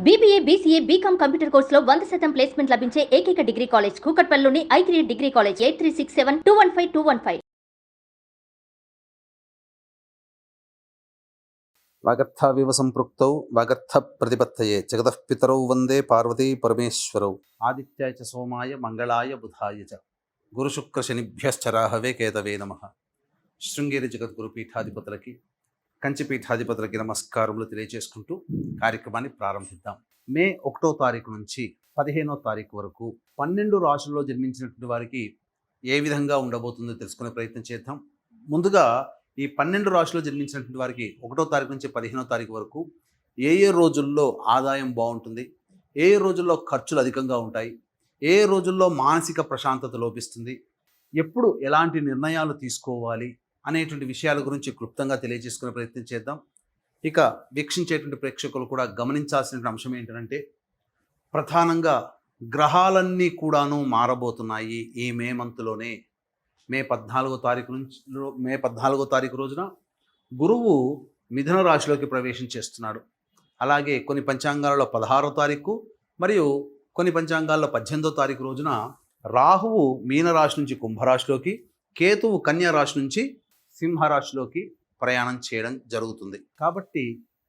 BBA, BCA, BCom computer కోర్సులో 100% placement లభించే ఏకైక డిగ్రీ కాలేజ్ కూకట్పల్లిలోని i3 డిగ్రీ కాలేజ్ 8367215215. వాగర్థావివ సంపృక్తౌ వాగర్థ ప్రతిపత్తయే జగతః పితరౌ వందే పార్వతీ పరమేశ్వరౌ ఆదిత్యాయ చ సోమాయ మంగళాయ బుధాయ చ గురుశుక్ర శనిభ్యశ్చరాహవే కేతవే నమః. శృంగేరి జగద్గురు పీఠాధిపతులకి కంచి పీఠాధిపతులకి నమస్కారములు తెలియజేసుకుంటూ కార్యక్రమాన్ని ప్రారంభిద్దాం. మే 1వ తారీఖు నుంచి 15వ తారీఖు వరకు 12 రాశుల్లో జన్మించినటువంటి వారికి ఏ విధంగా ఉండబోతుందో తెలుసుకునే ప్రయత్నం చేద్దాం. ముందుగా ఈ 12 రాశుల్లో జన్మించినటువంటి వారికి 1వ తారీఖు నుంచి 15వ తారీఖు వరకు ఏ రోజుల్లో ఆదాయం బాగుంటుంది, ఏ రోజుల్లో ఖర్చులు అధికంగా ఉంటాయి, ఏ రోజుల్లో మానసిక ప్రశాంతత లోపిస్తుంది, ఎప్పుడు ఎలాంటి నిర్ణయాలు తీసుకోవాలి అనేటువంటి విషయాల గురించి క్లుప్తంగా తెలియజేసుకునే ప్రయత్నం చేద్దాం. ఇక వీక్షించేటువంటి ప్రేక్షకులు కూడా గమనించాల్సిన అంశం ఏంటంటే, ప్రధానంగా గ్రహాలన్నీ కూడాను మారబోతున్నాయి ఈ మే మంత్లోనే. మే 14వ తారీఖు రోజున గురువు మిథున రాశిలోకి ప్రవేశం చేస్తున్నాడు. అలాగే కొన్ని పంచాంగాలలో 16వ తారీఖు మరియు కొన్ని పంచాంగాల్లో 18వ తారీఖు రోజున రాహువు మీనరాశి నుంచి కుంభరాశిలోకి, కేతువు కన్యా రాశి నుంచి సింహరాశిలోకి ప్రయాణం చేయడం జరుగుతుంది. కాబట్టి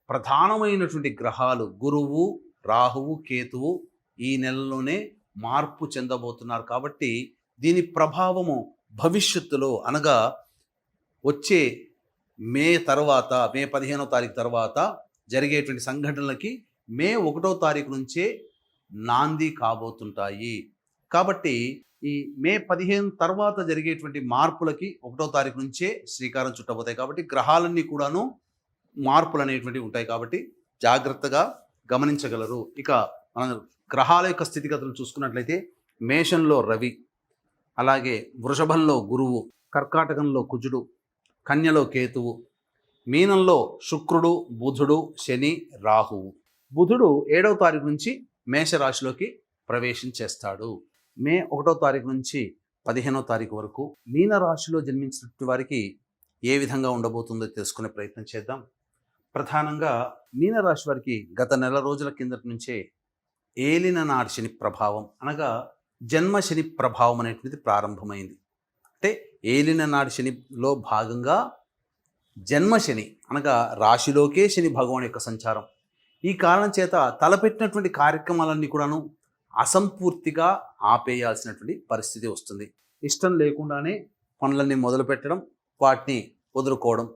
ప్రధానమైనటువంటి గ్రహాలు గురువు, రాహువు, కేతువు ఈ నెలలోనే మార్పు చెందబోతున్నారు. కాబట్టి దీని ప్రభావము భవిష్యత్తులో అనగా వచ్చే మే 15వ తారీఖు తర్వాత జరిగేటువంటి సంఘటనలకి మే 1వ తారీఖు నుంచే నాంది కాబోతుంటాయి. కాబట్టి ఈ మే 15 తర్వాత జరిగేటువంటి మార్పులకి 1వ తారీఖు నుంచే శ్రీకారం చుట్టబోతాయి. కాబట్టి గ్రహాలన్నీ కూడాను మార్పులు అనేటువంటివి ఉంటాయి. కాబట్టి జాగ్రత్తగా గమనించగలరు. ఇక మన గ్రహాల యొక్క స్థితిగతులు చూసుకున్నట్లయితే మేషంలో రవి, అలాగే వృషభంలో గురువు, కర్కాటకంలో కుజుడు, కన్యలో కేతువు, మీనంలో శుక్రుడు, బుధుడు, శని, రాహువు. బుధుడు 7వ తారీఖు నుంచి మేషరాశిలోకి ప్రవేశం చేస్తాడు. మే 1వ తారీఖు నుంచి 15వ తారీఖు వరకు మీనరాశిలో జన్మించినటువంటి వారికి ఏ విధంగా ఉండబోతుందో తెలుసుకునే ప్రయత్నం చేద్దాం. ప్రధానంగా మీనరాశి వారికి గత నెల రోజుల కిందటి నుంచే ఏలిన నాటి శని ప్రభావం అనగా జన్మ శని ప్రభావం అనేటువంటిది ప్రారంభమైంది. అంటే ఏలిన నాటి శనిలో భాగంగా జన్మ శని అనగా రాశిలోకే శని భగవాన్ యొక్క సంచారం. ఈ కారణం చేత తలపెట్టినటువంటి కార్యక్రమాలన్నీ కూడాను అసంపూర్తిగా ఆపేయాల్సినటువంటి పరిస్థితి వస్తుంది. ఇష్టం లేకుండానే పనులన్నీ మొదలు పెట్టడం, వాటిని వదులుకోవడం,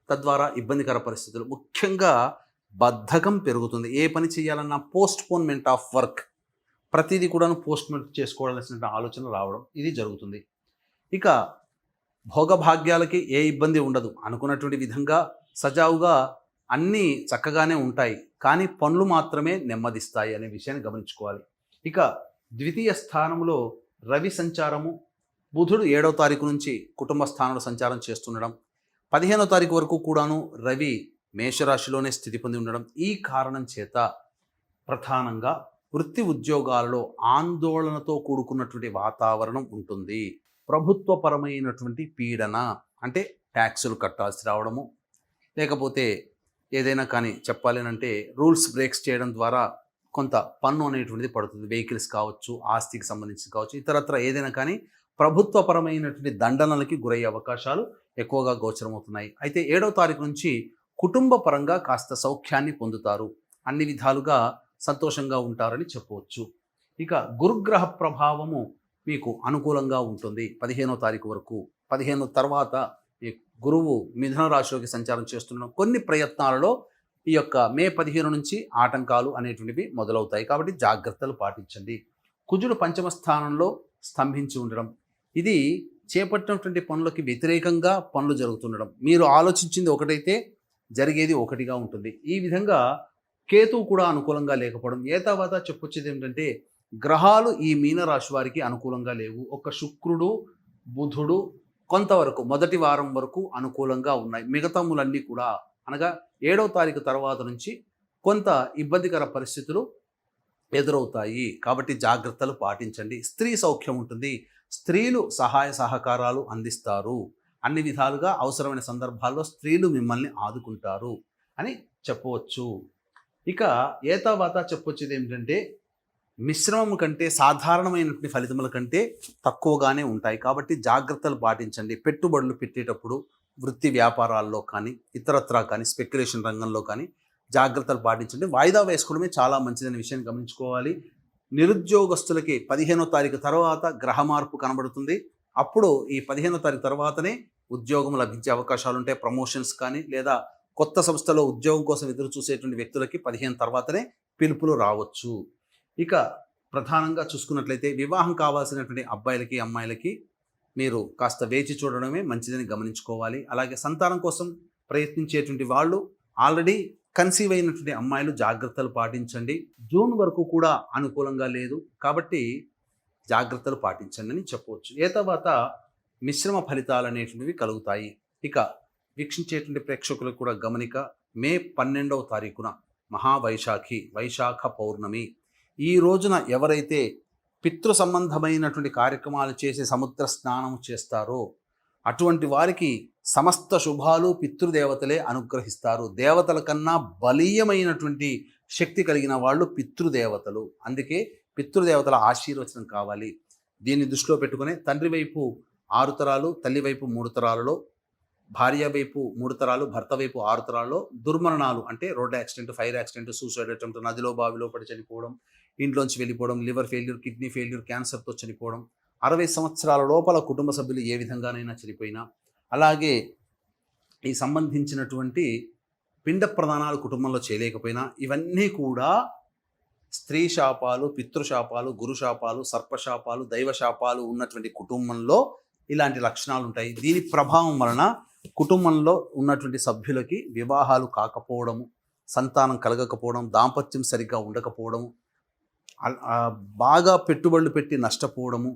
తద్వారా ఇబ్బందికర పరిస్థితులు, ముఖ్యంగా బద్ధకం పెరుగుతుంది. ఏ పని చేయాలన్నా పోస్ట్పోన్మెంట్ ఆఫ్ వర్క్, ప్రతిదీ కూడాను పోస్ట్పోన్ చేసుకోవాల్సిన ఆలోచన రావడం ఇది జరుగుతుంది. ఇక భోగభాగ్యాలకి ఏ ఇబ్బంది ఉండదు. అనుకున్నటువంటి విధంగా సజావుగా అన్నీ చక్కగానే ఉంటాయి. కానీ పనులు మాత్రమే నెమ్మదిస్తాయి అనే విషయాన్ని గమనించుకోవాలి. ఇక ద్వితీయ స్థానంలో రవి సంచారము, బుధుడు 7వ తారీఖు నుంచి కుటుంబ స్థానంలో సంచారం చేస్తుండడం, 15వ తారీఖు వరకు కూడాను రవి మేషరాశిలోనే స్థితి పొంది ఉండడం. ఈ కారణం చేత ప్రధానంగా వృత్తి ఉద్యోగాలలో ఆందోళనతో కూడుకున్నటువంటి వాతావరణం ఉంటుంది. ప్రభుత్వపరమైనటువంటి పీడన అంటే ట్యాక్సులు కట్టాల్సి రావడము, లేకపోతే ఏదైనా కానీ చెప్పాలి అంటే రూల్స్ బ్రేక్స్ చేయడం ద్వారా కొంత పన్ను అనేటువంటిది పడుతుంది. వెహికల్స్ కావచ్చు, ఆస్తికి సంబంధించి కావచ్చు, ఇతరత్ర ఏదైనా కానీ ప్రభుత్వపరమైనటువంటి దండనలకి గురయ్యే అవకాశాలు ఎక్కువగా గోచరమవుతున్నాయి. అయితే 7వ తారీఖు నుంచి కుటుంబ పరంగా కాస్త సౌఖ్యాన్ని పొందుతారు, అన్ని విధాలుగా సంతోషంగా ఉంటారని చెప్పవచ్చు. ఇక గురుగ్రహ ప్రభావము మీకు అనుకూలంగా ఉంటుంది 15వ తారీఖు వరకు. 15 తర్వాత ఈ గురువు మిథున రాశిలోకి సంచారం చేస్తున్న కొన్ని ప్రయత్నాలలో ఈ యొక్క మే 15 నుంచి ఆటంకాలు అనేటువంటివి మొదలవుతాయి. కాబట్టి జాగ్రత్తలు పాటించండి. కుజుడు 5వ స్థానంలో స్తంభించి ఉండడం, ఇది చేపట్టినటువంటి పనులకి వ్యతిరేకంగా పనులు జరుగుతుండడం. మీరు ఆలోచించింది ఒకటైతే జరిగేది ఒకటిగా ఉంటుంది. ఈ విధంగా కేతువు కూడా అనుకూలంగా లేకపోవడం. ఏతావాత చెప్పొచ్చేది ఏంటంటే గ్రహాలు ఈ మీనరాశి వారికి అనుకూలంగా లేవు. ఒక శుక్రుడు, బుధుడు కొంతవరకు మొదటి వారం వరకు అనుకూలంగా ఉన్నాయి. మిగతాములన్నీ కూడా అనగా 7వ తారీఖు తర్వాత నుంచి కొంత ఇబ్బందికర పరిస్థితులు ఎదురవుతాయి. కాబట్టి జాగ్రత్తలు పాటించండి. స్త్రీ సౌఖ్యం ఉంటుంది. స్త్రీలు సహాయ సహకారాలు అందిస్తారు. అన్ని విధాలుగా అవసరమైన సందర్భాల్లో స్త్రీలు మిమ్మల్ని ఆదుకుంటారు అని చెప్పవచ్చు. ఇక ఏతావాత చెప్పొచ్చేది ఏమిటంటే మిశ్రమం కంటే సాధారణమైనటువంటి ఫలితముల కంటే తక్కువగానే ఉంటాయి. కాబట్టి జాగ్రత్తలు పాటించండి. పెట్టుబడులు పెట్టేటప్పుడు వృత్తి వ్యాపారాల్లో కానీ ఇతరత్రా కానీ స్పెక్యులేషన్ రంగంలో కానీ జాగ్రత్తలు పాటించండి. వాయిదా వేసుకోవడమే చాలా మంచిదనే విషయాన్ని గమనించుకోవాలి. నిరుద్యోగస్తులకి 15వ తారీఖు తర్వాత గ్రహ మార్పు కనబడుతుంది. అప్పుడు ఈ 15వ తారీఖు తర్వాతనే ఉద్యోగం లభించే అవకాశాలు ఉంటాయి. ప్రమోషన్స్ కానీ లేదా కొత్త సంస్థలో ఉద్యోగం కోసం ఎదురు చూసేటువంటి వ్యక్తులకి 15 తర్వాతనే పిలుపులు రావచ్చు. ఇక ప్రధానంగా చూసుకున్నట్లయితే వివాహం కావాల్సినటువంటి అబ్బాయిలకి అమ్మాయిలకి మీరు కాస్త వేచి చూడడమే మంచిదని గమనించుకోవాలి. అలాగే సంతానం కోసం ప్రయత్నించేటువంటి వాళ్ళు ఆల్రెడీ కన్సీవ్ అయినటువంటి అమ్మాయిలు జాగ్రత్తలు పాటించండి. జూన్ వరకు కూడా అనుకూలంగా లేదు కాబట్టి జాగ్రత్తలు పాటించండి అని చెప్పవచ్చు. ఏ తర్వాత మిశ్రమ ఫలితాలు అనేటువంటివి కలుగుతాయి. ఇక వీక్షించేటువంటి ప్రేక్షకులకు కూడా గమనిక, మే 12వ తారీఖున మహావైశాఖి వైశాఖ పౌర్ణమి. ఈ రోజున ఎవరైతే పితృ సంబంధమైనటువంటి కార్యక్రమాలు చేసి సముద్ర స్నానం చేస్తారో అటువంటి వారికి సమస్త శుభాలు పితృదేవతలే అనుగ్రహిస్తారు. దేవతల కన్నా బలీయమైనటువంటి శక్తి కలిగిన వాళ్ళు పితృదేవతలు. అందుకే పితృదేవతల ఆశీర్వచనం కావాలి. దీన్ని దృష్టిలో పెట్టుకుని తండ్రి వైపు 6 తరాలు, తల్లి వైపు 3 తరాలలో, భార్య వైపు 3 తరాలు, భర్త వైపు 6 తరాల్లో దుర్మరణాలు అంటే road accident, fire accident, suicide attempt, నదిలో బావిలో పడి చనిపోవడం, ఇంట్లోంచి వెళ్ళిపోవడం, లివర్ ఫెయిల్యూర్, కిడ్నీ ఫెయిల్యూర్, క్యాన్సర్తో చనిపోవడం, 60 సంవత్సరాల లోపల కుటుంబ సభ్యులు ఏ విధంగానైనా చనిపోయినా, అలాగే ఈ సంబంధించినటువంటి పిండ ప్రదానాలు కుటుంబంలో చేయలేకపోయినా ఇవన్నీ కూడా స్త్రీ శాపాలు, పితృశాపాలు, గురుశాపాలు, సర్పశాపాలు, దైవశాపాలు ఉన్నటువంటి కుటుంబంలో ఇలాంటి లక్షణాలు ఉంటాయి. దీని ప్రభావం వలన కుటుంబంలో ఉన్నటువంటి సభ్యులకి వివాహాలు కాకపోవడము, సంతానం కలగకపోవడం, దాంపత్యం సరిగ్గా ఉండకపోవడము, బాగా పెట్టుబడులు పెట్టి నష్టపోవడము,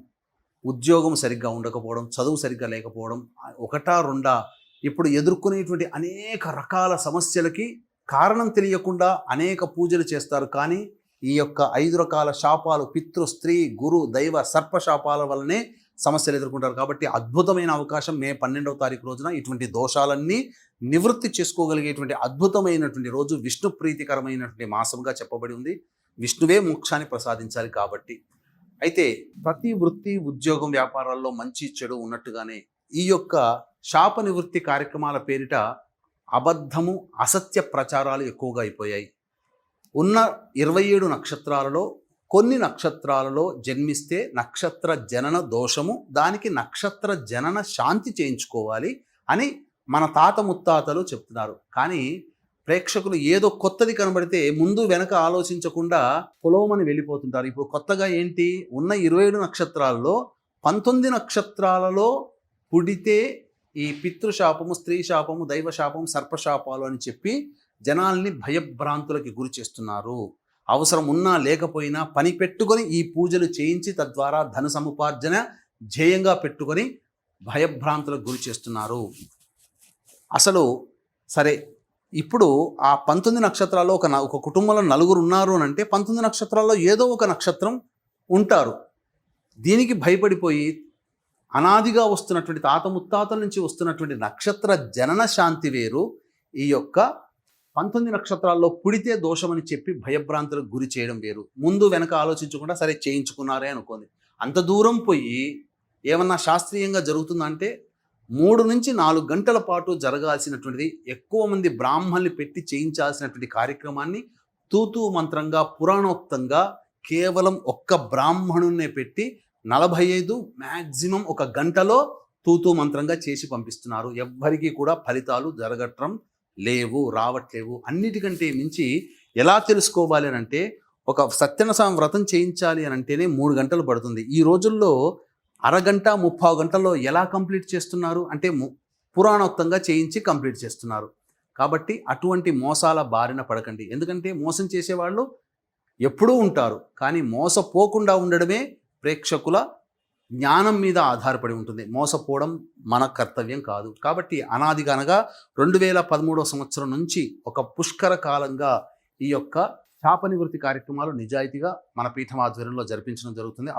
ఉద్యోగం సరిగ్గా ఉండకపోవడం, చదువు సరిగ్గా లేకపోవడం, ఒకటా రెండా ఇప్పుడు ఎదుర్కొనేటువంటి అనేక రకాల సమస్యలకి కారణం తెలియకుండా అనేక పూజలు చేస్తారు. కానీ ఈ యొక్క 5 రకాల శాపాలు పితృ, స్త్రీ, గురు, దైవ, సర్పశాపాల వల్లనే సమస్యలు ఎదుర్కొంటారు. కాబట్టి అద్భుతమైన అవకాశం మే 12వ తారీఖు రోజున ఇటువంటి దోషాలన్నీ నివృత్తి చేసుకోగలిగేటువంటి అద్భుతమైనటువంటి రోజు. విష్ణు ప్రీతికరమైనటువంటి మాసంగా చెప్పబడి ఉంది. విష్ణువే మోక్షాన్ని ప్రసాదించాలి కాబట్టి. అయితే ప్రతి వృత్తి, ఉద్యోగం, వ్యాపారాల్లో మంచి చెడు ఉన్నట్టుగానే ఈ యొక్క శాప నివృత్తి కార్యక్రమాల పేరిట అబద్ధము, అసత్య ప్రచారాలు ఎక్కువగా అయిపోయాయి. ఉన్న 27 నక్షత్రాలలో కొన్ని నక్షత్రాలలో జన్మిస్తే నక్షత్ర జనన దోషము, దానికి నక్షత్ర జనన శాంతి చేయించుకోవాలి అని మన తాత ముత్తాతలు చెప్తున్నారు. కానీ ప్రేక్షకులు ఏదో కొత్తది కనబడితే ముందు వెనక ఆలోచించకుండా పొలోమని వెళ్ళిపోతుంటారు. ఇప్పుడు కొత్తగా ఏంటి, ఉన్న 27 నక్షత్రాలలో 19 నక్షత్రాలలో పుడితే ఈ పితృశాపము, స్త్రీ శాపము, దైవ శాపము, సర్పశాపాలు అని చెప్పి జనాల్ని భయభ్రాంతులకి గురి చేస్తున్నారు. అవసరం ఉన్నా లేకపోయినా పని పెట్టుకొని ఈ పూజలు చేయించి తద్వారా ధన సముపార్జన ధ్యేయంగా పెట్టుకొని భయభ్రాంతులకు గురి చేస్తున్నారు. అసలు సరే, ఇప్పుడు ఆ 19 నక్షత్రాల్లో ఒక కుటుంబంలో 4 ఉన్నారు అని అంటే 19 నక్షత్రాల్లో ఏదో ఒక నక్షత్రం ఉంటారు. దీనికి భయపడిపోయి అనాదిగా వస్తున్నటువంటి తాత ముత్తాతల నుంచి వస్తున్నటువంటి నక్షత్ర జనన శాంతి వేరు, ఈ యొక్క 19 నక్షత్రాల్లో పుడితే దోషమని చెప్పి భయభ్రాంతులకు గురి చేయడం వేరు. ముందు వెనక ఆలోచించకుండా సరే చేయించుకున్నారే అనుకోండి. అంత దూరం పోయి ఏమన్నా శాస్త్రీయంగా జరుగుతుందంటే 3 నుంచి 4 గంటల పాటు జరగాల్సినటువంటిది, ఎక్కువ మంది బ్రాహ్మణుల్ని పెట్టి చేయించాల్సినటువంటి కార్యక్రమాన్ని తూతూ మంత్రంగా పురాణోక్తంగా కేవలం ఒక్క బ్రాహ్మణున్నే పెట్టి 45 మ్యాక్సిమం 1 గంటలో తూతూ మంత్రంగా చేసి పంపిస్తున్నారు. ఎవ్వరికీ కూడా ఫలితాలు జరగటం లేవు, రావట్లేవు. అన్నిటికంటే మించి ఎలా తెలుసుకోవాలి అని అంటే, ఒక సత్యనారాయణ వ్రతం చేయించాలి అని అంటేనే 3 గంటలు పడుతుంది. ఈ రోజుల్లో అరగంట 30 గంటల్లో ఎలా కంప్లీట్ చేస్తున్నారు అంటే పురాణోక్తంగా చేయించి కంప్లీట్ చేస్తున్నారు. కాబట్టి అటువంటి మోసాల బారిన పడకండి. ఎందుకంటే మోసం చేసేవాళ్ళు ఎప్పుడూ ఉంటారు. కానీ మోసపోకుండా ఉండడమే ప్రేక్షకుల జ్ఞానం మీద ఆధారపడి ఉంటుంది. మోసపోవడం మన కర్తవ్యం కాదు. కాబట్టి అనాదిగా అనగా 2013 సంవత్సరం నుంచి ఒక పుష్కర కాలంగా ఈ యొక్క శాప నివృత్తి కార్యక్రమాలు నిజాయితీగా మన పీఠం ఆధ్వర్యంలో జరిపించడం జరుగుతుంది.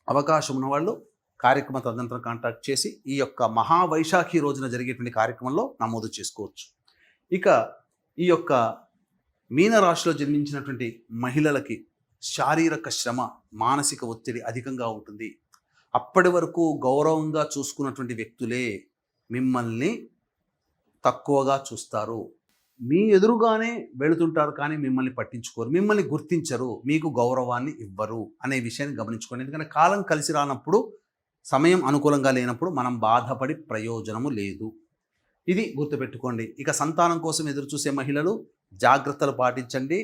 అవకాశం ఉన్నవాళ్ళు కార్యక్రమ తదనంతరం కాంటాక్ట్ చేసి ఈ యొక్క మహావైశాఖి రోజున జరిగేటువంటి కార్యక్రమంలో నమోదు చేసుకోవచ్చు. ఇక ఈ యొక్క మీనరాశిలో జన్మించినటువంటి మహిళలకి శారీరక శ్రమ, మానసిక ఒత్తిడి అధికంగా ఉంటుంది. అప్పటి వరకు గౌరవంగా చూసుకున్నటువంటి వ్యక్తులే మిమ్మల్ని తక్కువగా చూస్తారు. మీ ఎదురుగానే వెళుతుంటారు కానీ మిమ్మల్ని పట్టించుకోరు, మిమ్మల్ని గుర్తించరు, మీకు గౌరవాన్ని ఇవ్వరు అనే విషయాన్ని గమనించుకోండి. ఎందుకంటే కాలం కలిసి రానప్పుడు, సమయం అనుకూలంగా లేనప్పుడు మనం బాధపడి ప్రయోజనము లేదు. ఇది గుర్తుపెట్టుకోండి. ఇక సంతానం కోసం ఎదురు చూసే మహిళలు జాగ్రత్తలు పాటించండి.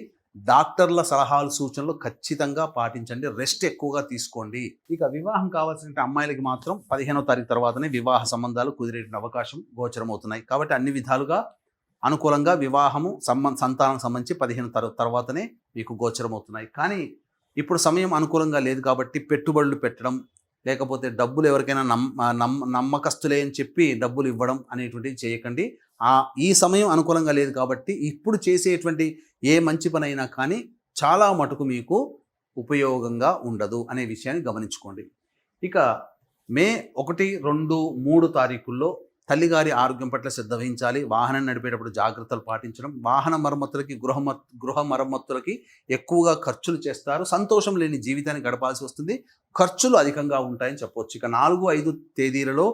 డాక్టర్ల సలహాలు సూచనలు ఖచ్చితంగా పాటించండి. రెస్ట్ ఎక్కువగా తీసుకోండి. ఇక వివాహం కావాల్సిన అమ్మాయిలకి మాత్రం 15వ తారీఖు తర్వాతనే వివాహ సంబంధాలు కుదిరే అవకాశం గోచరమవుతున్నాయి. కాబట్టి అన్ని విధాలుగా అనుకూలంగా వివాహము సంతానం సంబంధించి 15 తర్వాతనే మీకు గోచరమవుతున్నాయి. కానీ ఇప్పుడు సమయం అనుకూలంగా లేదు కాబట్టి పెట్టుబడులు పెట్టడం, లేకపోతే డబ్బులు ఎవరికైనా నమ్మకస్తులే అని చెప్పి డబ్బులు ఇవ్వడం అనేటువంటివి చేయకండి. ఈ సమయం అనుకూలంగా లేదు కాబట్టి ఇప్పుడు చేసేటువంటి ఏ మంచి పని అయినా కానీ చాలా మటుకు మీకు ఉపయోగంగా ఉండదు అనే విషయాన్ని గమనించుకోండి. ఇక మే 1, 2, 3 తారీఖుల్లో తల్లిగారి ఆరోగ్యం పట్ల శ్రద్ధ వహించాలి. వాహనం నడిపేటప్పుడు జాగ్రత్తలు పాటించడం, వాహన మరమ్మతులకి గృహ మరమ్మతులకి ఎక్కువగా ఖర్చులు చేస్తారు. సంతోషం లేని జీవితాన్ని గడపాల్సి వస్తుంది. ఖర్చులు అధికంగా ఉంటాయని చెప్పవచ్చు. ఇక 4, 5 తేదీలలో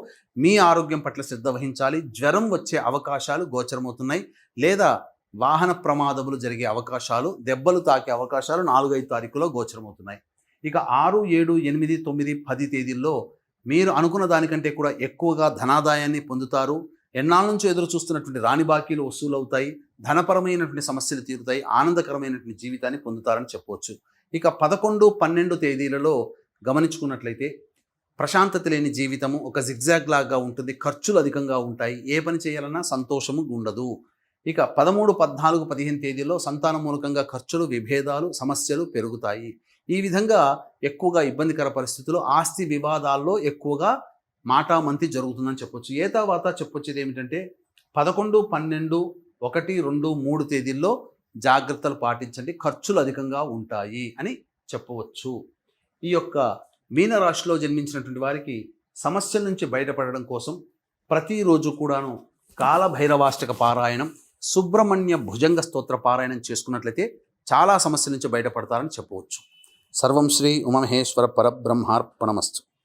మీ ఆరోగ్యం పట్ల శ్రద్ధ వహించాలి. జ్వరం వచ్చే అవకాశాలు గోచరమవుతున్నాయి, లేదా వాహన ప్రమాదములు జరిగే అవకాశాలు, దెబ్బలు తాకే అవకాశాలు 4, 5 తారీఖులో గోచరమవుతున్నాయి. ఇక 6, 7, 8, 9, 10 తేదీల్లో మీరు అనుకున్న దానికంటే కూడా ఎక్కువగా ధనాదాయాన్ని పొందుతారు. ఎన్నాళ్ళ నుంచో ఎదురు చూస్తున్నటువంటి రాని బాకీలు వసూలవుతాయి. ధనపరమైనటువంటి సమస్యలు తీరుతాయి. ఆనందకరమైనటువంటి జీవితాన్ని పొందుతారని చెప్పవచ్చు. ఇక 11, 12 తేదీలలో గమనించుకున్నట్లయితే ప్రశాంతత లేని జీవితము ఒక జిగ్జాగ్ లాగా ఉంటుంది. ఖర్చులు అధికంగా ఉంటాయి. ఏ పని చేయాలన్నా సంతోషము ఉండదు. ఇక 13, 14, 15 తేదీల్లో సంతానం మూలకంగా ఖర్చులు, విభేదాలు, సమస్యలు పెరుగుతాయి. ఈ విధంగా ఎక్కువగా ఇబ్బందికర పరిస్థితులు, ఆస్తి వివాదాల్లో ఎక్కువగా మాటామంతి జరుగుతుందని చెప్పొచ్చు. ఏ తర్వాత చెప్పొచ్చేది ఏమిటంటే 11, 12, 1, 2, 3 తేదీల్లో జాగ్రత్తలు పాటించండి. ఖర్చులు అధికంగా ఉంటాయి అని చెప్పవచ్చు. ఈ యొక్క మీనరాశిలో జన్మించినటువంటి వారికి సమస్యల నుంచి బయటపడడం కోసం ప్రతిరోజు కూడాను కాలభైరవాష్టక పారాయణం, సుబ్రహ్మణ్య భుజంగ స్తోత్ర పారాయణం చేసుకున్నట్లయితే చాలా సమస్యల నుంచి బయటపడతారని చెప్పవచ్చు. సర్వం శ్రీ ఉమామహేశ్వర పరబ్రహ్మార్పణమస్తు.